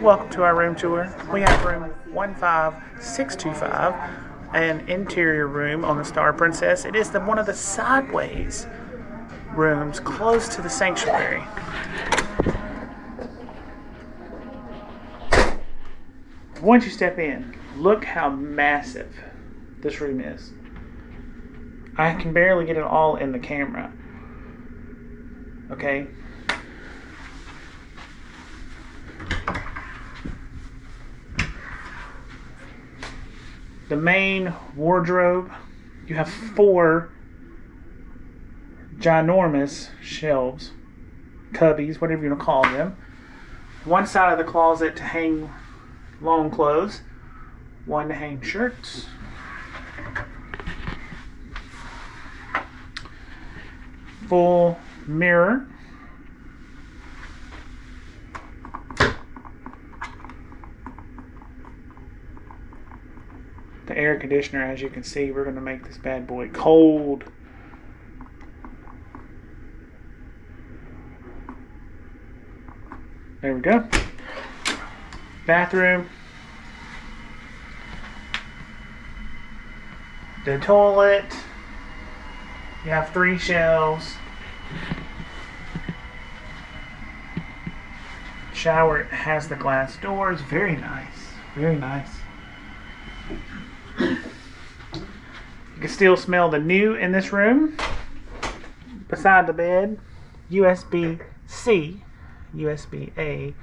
Welcome to our room tour. We have room 15625, an interior room on the Star Princess. It is one of the sideways rooms close to the sanctuary. Once you step in, look how massive this room is. I can barely get it all in the camera. Okay? The main wardrobe, you have 4 ginormous shelves, cubbies, whatever you want to call them. One side of the closet to hang long clothes, one to hang shirts. Full mirror. The air conditioner, as you can see, we're going to make this bad boy cold. There we go. Bathroom. The toilet. You have 3 shelves. Shower has the glass doors. Very nice. Very nice. You can still smell the new in this room. Beside the bed, USB-C, USB-A,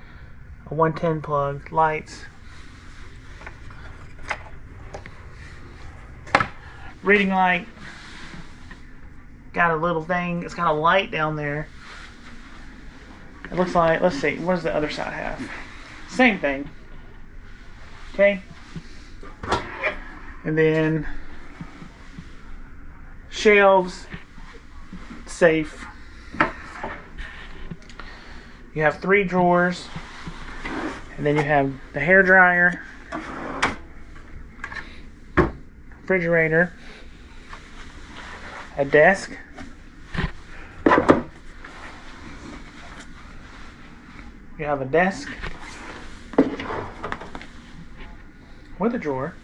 a 110 plug, lights. Reading light. Got a little thing. It's got a light down there. It looks like, let's see, what does the other side have? Same thing. Okay. And then shelves, safe. You have 3 drawers, and then you have the hair dryer, refrigerator, a desk, you have a desk with a drawer.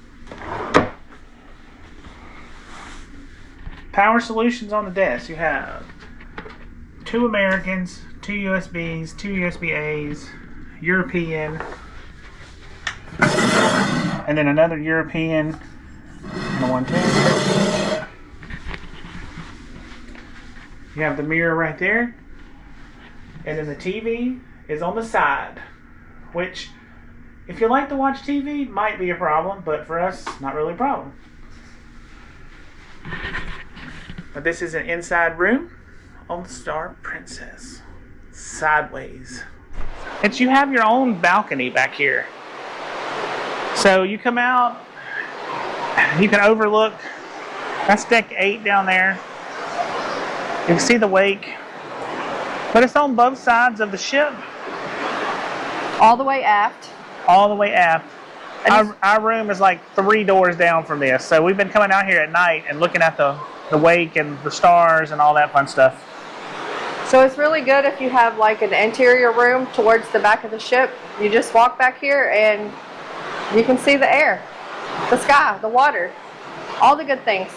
Power solutions on the desk. You have 2 Americans, 2 USBs, 2 USB-As, European, and then another European and a 110. You have the mirror right there, and then the TV is on the side, which, if you like to watch TV, might be a problem, but for us, not really a problem. But this is an inside room on the Star Princess. Sideways. And you have your own balcony back here. So you come out, you can overlook, that's deck 8 down there. You can see the wake. But it's on both sides of the ship. All the way aft. All the way aft. Our room is like 3 doors down from this. So we've been coming out here at night and looking at the wake and the stars and all that fun stuff. So it's really good if you have like an interior room towards the back of the ship. You just walk back here and you can see the air, the sky, the water, all the good things.